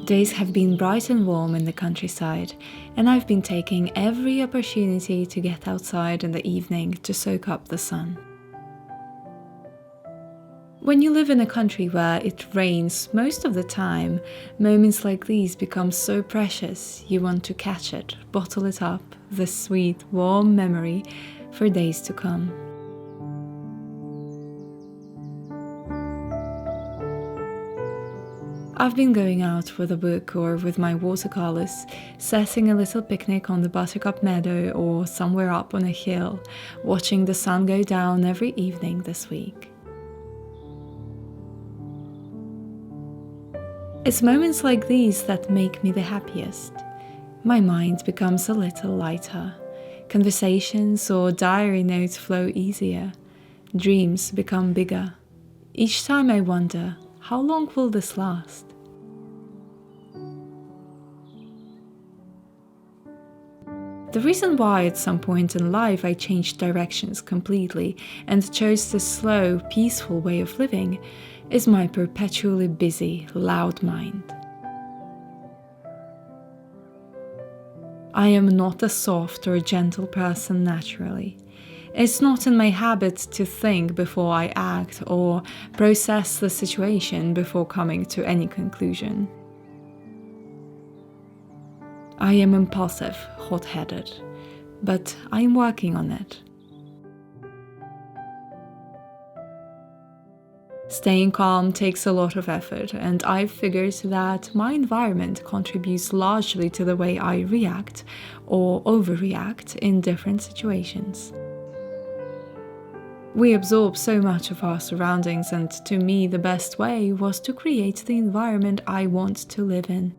Days have been bright and warm in the countryside, and I've been taking every opportunity to get outside in the evening to soak up the sun. When you live in a country where it rains most of the time, moments like these become so precious you want to catch it, bottle it up, the sweet, warm memory, for days to come. I've been going out with a book or with my watercolors, setting a little picnic on the buttercup meadow or somewhere up on a hill, watching the sun go down every evening this week. It's moments like these that make me the happiest. My mind becomes a little lighter. Conversations or diary notes flow easier. Dreams become bigger. Each time I wonder, how long will this last? The reason why at some point in life I changed directions completely and chose this slow, peaceful way of living is my perpetually busy, loud mind. I am not a soft or gentle person naturally. It's not in my habit to think before I act or process the situation before coming to any conclusion. I am impulsive, hot-headed, but I am working on it. Staying calm takes a lot of effort, and I've figured that my environment contributes largely to the way I react or overreact in different situations. We absorb so much of our surroundings, and to me the best way was to create the environment I want to live in.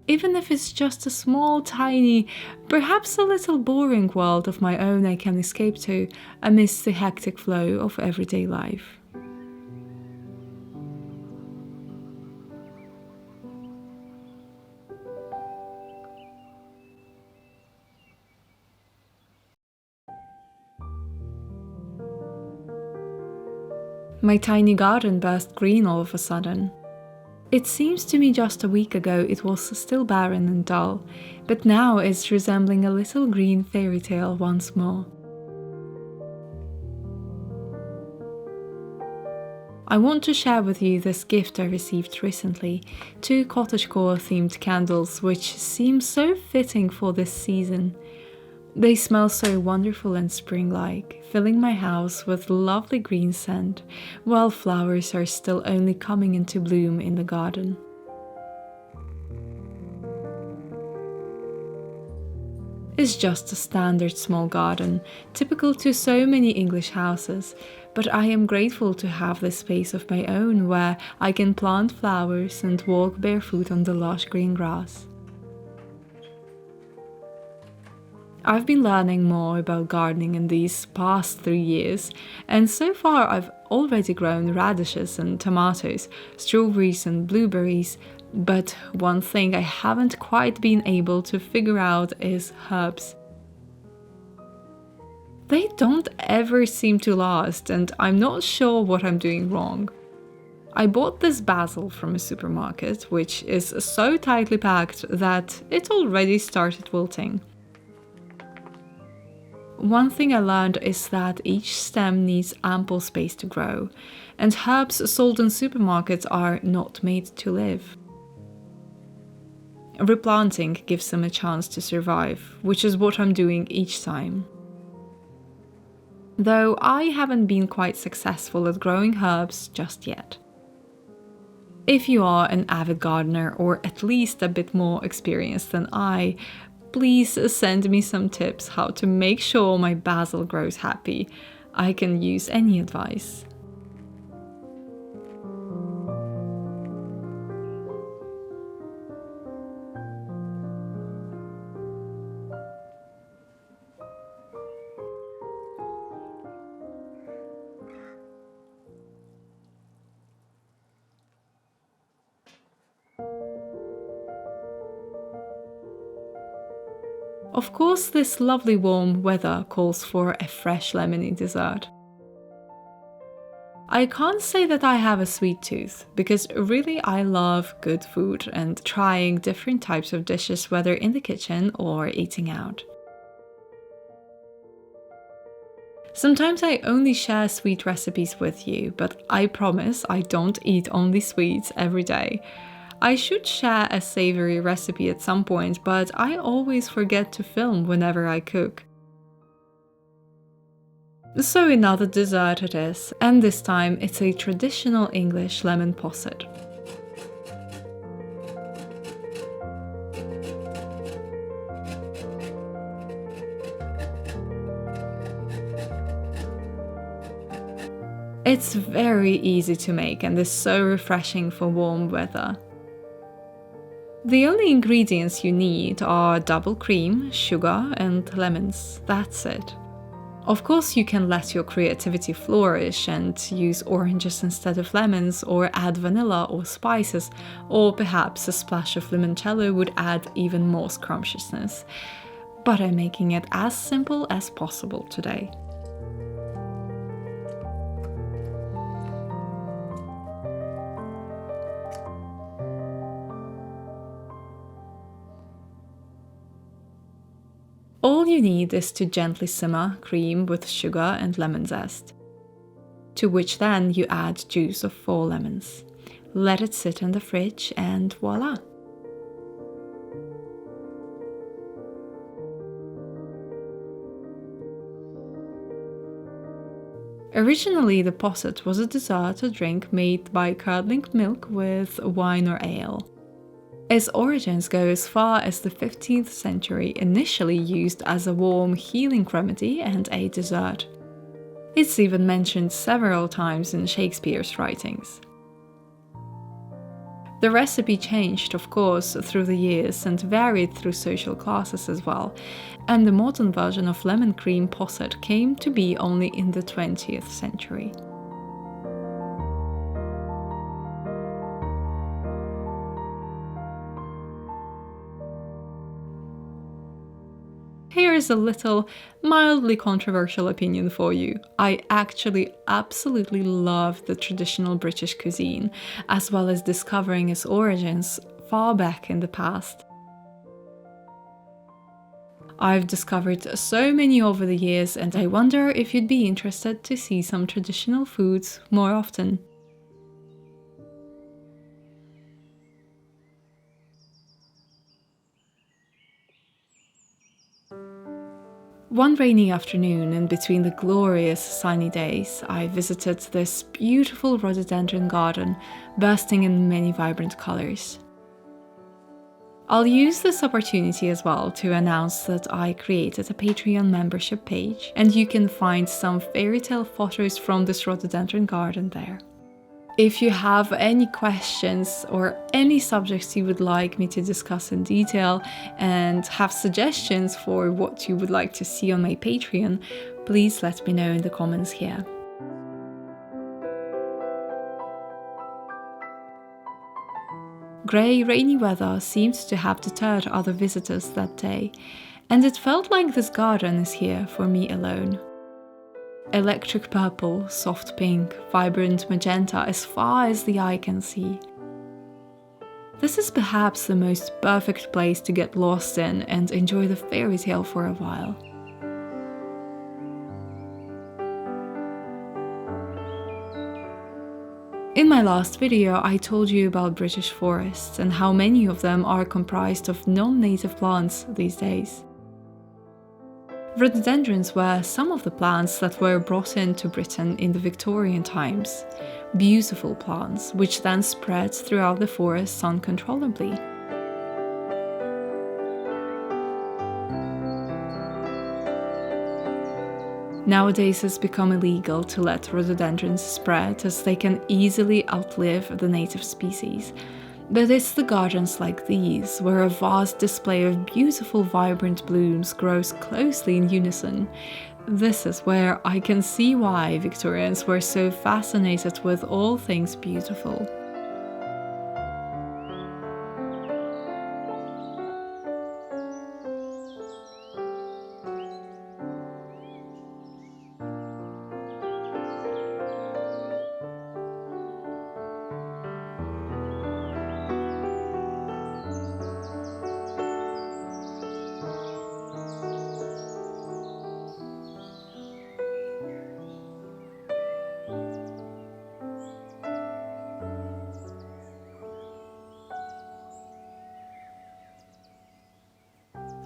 Even if it's just a small, tiny, perhaps a little boring world of my own I can escape to amidst the hectic flow of everyday life. My tiny garden burst green all of a sudden. It seems to me just a week ago it was still barren and dull, but now it's resembling a little green fairy tale once more. I want to share with you this gift I received recently, 2 cottagecore themed candles which seem so fitting for this season. They smell so wonderful and spring-like, filling my house with lovely green scent, while flowers are still only coming into bloom in the garden. It's just a standard small garden, typical to so many English houses, but I am grateful to have this space of my own where I can plant flowers and walk barefoot on the lush green grass. I've been learning more about gardening in these past 3 years, and so far I've already grown radishes and tomatoes, strawberries and blueberries, but one thing I haven't quite been able to figure out is herbs. They don't ever seem to last, and I'm not sure what I'm doing wrong. I bought this basil from a supermarket, which is so tightly packed that it already started wilting. One thing I learned is that each stem needs ample space to grow, and herbs sold in supermarkets are not made to live. Replanting gives them a chance to survive, which is what I'm doing each time. Though I haven't been quite successful at growing herbs just yet. If you are an avid gardener or at least a bit more experienced than I, please send me some tips how to make sure my basil grows happy. I can use any advice. Of course, this lovely warm weather calls for a fresh lemony dessert. I can't say that I have a sweet tooth, because really I love good food and trying different types of dishes, whether in the kitchen or eating out. Sometimes I only share sweet recipes with you, but I promise I don't eat only sweets every day. I should share a savory recipe at some point, but I always forget to film whenever I cook. So another dessert it is, and this time it's a traditional English lemon posset. It's very easy to make and is so refreshing for warm weather. The only ingredients you need are double cream, sugar and lemons. That's it. Of course, you can let your creativity flourish and use oranges instead of lemons, or add vanilla or spices, or perhaps a splash of limoncello would add even more scrumptiousness. But I'm making it as simple as possible today. All you need is to gently simmer cream with sugar and lemon zest, to which then you add juice of 4 lemons. Let it sit in the fridge and voila! Originally, the posset was a dessert or drink made by curdling milk with wine or ale. Its origins go as far as the 15th century, initially used as a warm healing remedy and a dessert. It's even mentioned several times in Shakespeare's writings. The recipe changed, of course, through the years and varied through social classes as well, and the modern version of lemon cream posset came to be only in the 20th century. Here's a little, mildly controversial opinion for you. I actually absolutely love the traditional British cuisine, as well as discovering its origins far back in the past. I've discovered so many over the years, and I wonder if you'd be interested to see some traditional foods more often. One rainy afternoon, in between the glorious sunny days, I visited this beautiful rhododendron garden, bursting in many vibrant colors. I'll use this opportunity as well to announce that I created a Patreon membership page, and you can find some fairy tale photos from this rhododendron garden there. If you have any questions or any subjects you would like me to discuss in detail and have suggestions for what you would like to see on my Patreon, please let me know in the comments here. Grey, rainy weather seemed to have deterred other visitors that day, and it felt like this garden is here for me alone. Electric purple, soft pink, vibrant magenta as far as the eye can see. This is perhaps the most perfect place to get lost in and enjoy the fairy tale for a while. In my last video, I told you about British forests and how many of them are comprised of non-native plants these days. Rhododendrons were some of the plants that were brought into Britain in the Victorian times. Beautiful plants, which then spread throughout the forests uncontrollably. Nowadays it's become illegal to let rhododendrons spread, as they can easily outlive the native species. But it's the gardens like these, where a vast display of beautiful vibrant blooms grows closely in unison. This is where I can see why Victorians were so fascinated with all things beautiful.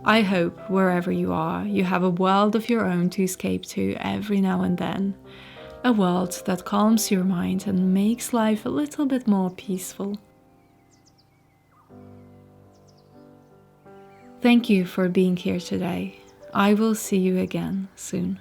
I hope, wherever you are, you have a world of your own to escape to every now and then. A world that calms your mind and makes life a little bit more peaceful. Thank you for being here today. I will see you again soon.